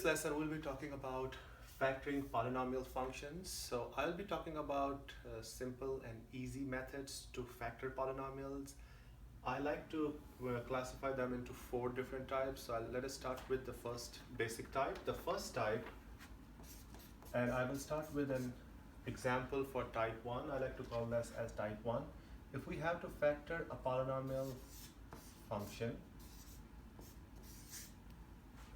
lesson we'll be talking about factoring polynomial functions. So I'll be talking about simple and easy methods to factor polynomials. I like to classify them into 4 different types. So let us start with the first basic type. The first type, and I will start with an example for type 1. I like to call this as type 1. If we have to factor a polynomial function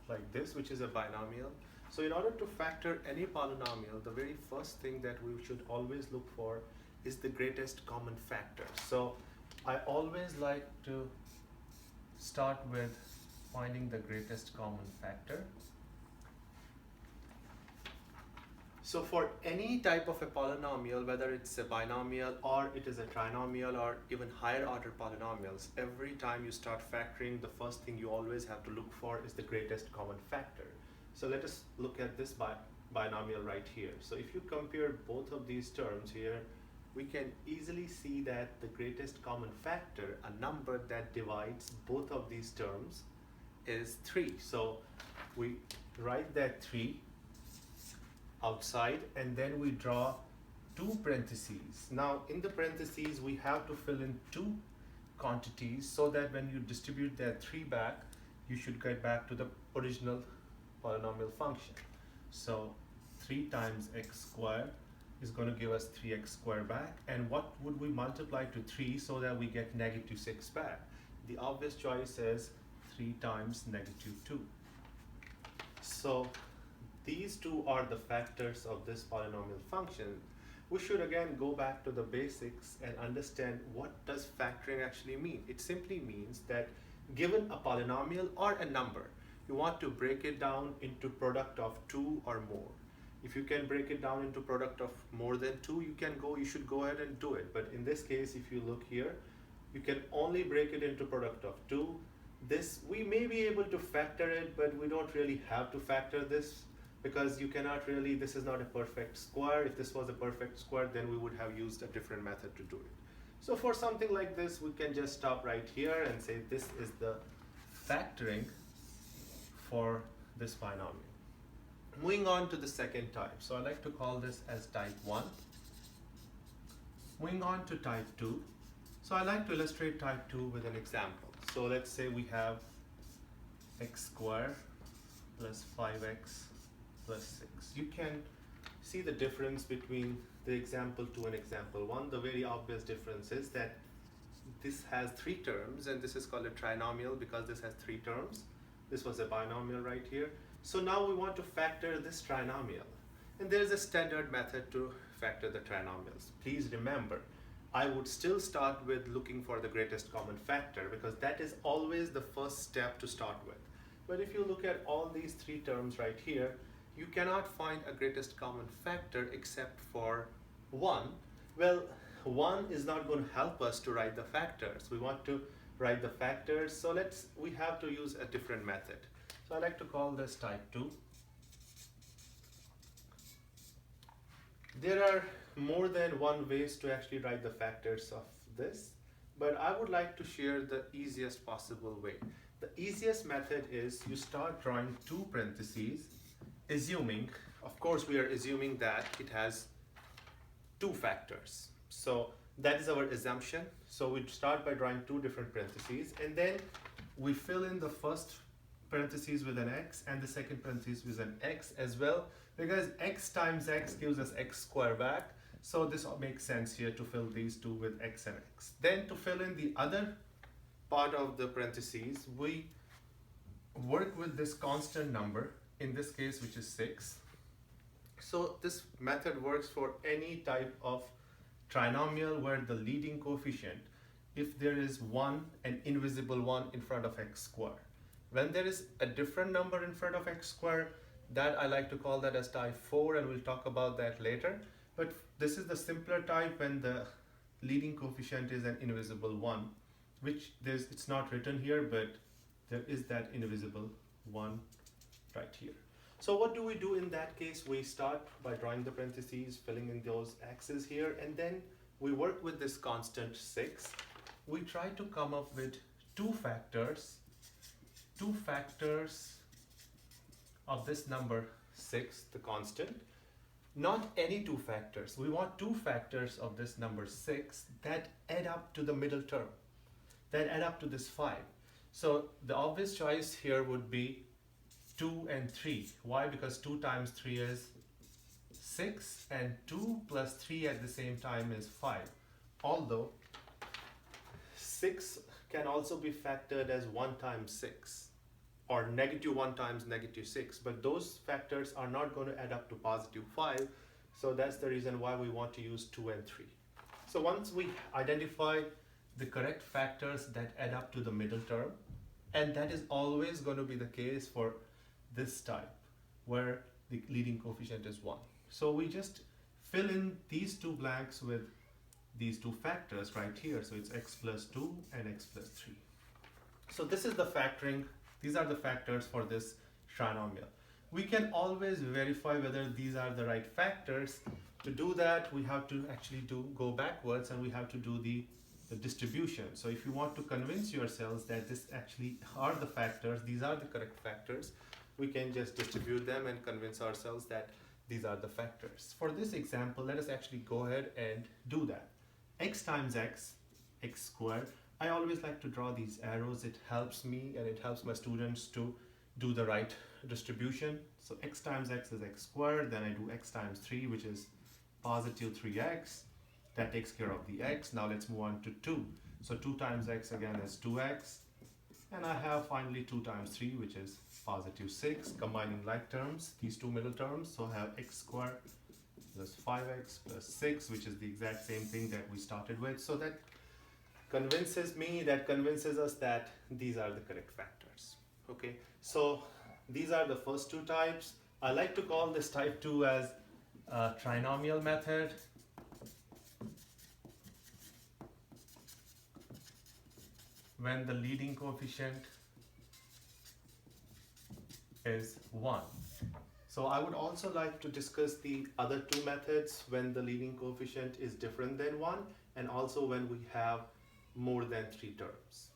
like this, which is a binomial. So in order to factor any polynomial, the very first thing that we should always look for is the greatest common factor. So I always like to start with finding the greatest common factor. So for any type of a polynomial, whether it's a binomial or it is a trinomial or even higher order polynomials, every time you start factoring, the first thing you always have to look for is the greatest common factor. So let us look at this binomial right here. So if you compare both of these terms here, we can easily see that the greatest common factor, a number that divides both of these terms, is 3. So we write that 3 outside, and then we draw 2 parentheses. Now in the parentheses we have to fill in 2 quantities so that when you distribute that 3 back, you should get back to the original polynomial function. So 3 times x squared is going to give us 3x squared back, and what would we multiply to 3 so that we get negative 6 back? The obvious choice is 3 times negative 2. So these 2 are the factors of this polynomial function. We should again go back to the basics and understand what does factoring actually mean. It simply means that given a polynomial or a number, you want to break it down into product of 2 or more. If you can break it down into product of more than 2, you should go ahead and do it. But in this case, if you look here, you can only break it into product of 2. This, we may be able to factor it, but we don't really have to factor this, because you cannot really, this is not a perfect square. If this was a perfect square, then we would have used a different method to do it. So for something like this, we can just stop right here and say this is the factoring for this binomial. Moving on to the second type. So I like to call this as type 1. Moving on to type 2. So I like to illustrate type 2 with an example. So let's say we have x squared plus 5x plus 6. You can see the difference between the example 2 and example 1. The very obvious difference is that this has 3 terms, and this is called a trinomial because this has 3 terms. This was a binomial right here. So now we want to factor this trinomial. And there is a standard method to factor the trinomials. Please remember, I would still start with looking for the greatest common factor, because that is always the first step to start with. But if you look at all these 3 terms right here, you cannot find a greatest common factor except for 1. Well, 1 is not going to help us to write the factors. We want to write the factors, so we have to use a different method. So I like to call this type 2. There are more than one ways to actually write the factors of this, but I would like to share the easiest possible way. The easiest method is you start drawing 2 parentheses, assuming, of course we are assuming that it has 2 factors. So that is our assumption. So we start by drawing 2 different parentheses, and then we fill in the first parentheses with an x and the second parentheses with an x as well, because x times x gives us x squared back. So this makes sense here to fill these 2 with x and x. Then to fill in the other part of the parentheses, we work with this constant number, in this case which is 6. So this method works for any type of trinomial where the leading coefficient, if there is 1, an invisible 1 in front of x squared. When there is a different number in front of x squared, that I like to call that as type 4, and we'll talk about that later. But this is the simpler type when the leading coefficient is an invisible 1, which it's not written here, but there is that invisible 1 right here. So what do we do in that case? We start by drawing the parentheses, filling in those x's here, and then we work with this constant 6. We try to come up with 2 factors of this number 6, the constant, not any two factors. We want two factors of this number 6 that add up to the middle term, that add up to this 5. So the obvious choice here would be 2 and 3. Why? Because 2 times 3 is 6 and 2 plus 3 at the same time is 5. Although 6 can also be factored as 1 times 6 or negative 1 times negative 6, but those factors are not going to add up to positive 5. So that's the reason why we want to use 2 and 3. So once we identify the correct factors that add up to the middle term, and that is always going to be the case for this type where the leading coefficient is 1. So we just fill in these two blanks with these two factors right here. So it's x plus 2 and x plus 3. So this is the factoring. These are the factors for this trinomial. We can always verify whether these are the right factors. To do that, we have to actually go backwards and we have to do the distribution. So if you want to convince yourselves that this actually are the factors, these are the correct factors, we can just distribute them and convince ourselves that these are the factors. For this example, let us actually go ahead and do that. X times x, x squared. I always like to draw these arrows. It helps me and it helps my students to do the right distribution. So x times x is x squared. Then I do x times 3, which is positive 3x. That takes care of the x. Now let's move on to 2. So 2 times x again is 2x. And I have finally 2 times 3, which is positive 6. Combining like terms, these two middle terms. So I have x squared plus 5x plus 6, which is the exact same thing that we started with. So that convinces us that these are the correct factors. Okay, so these are the first two types. I like to call this type 2 as a trinomial method. When the leading coefficient is 1. So I would also like to discuss the other two methods when the leading coefficient is different than 1 and also when we have more than 3 terms.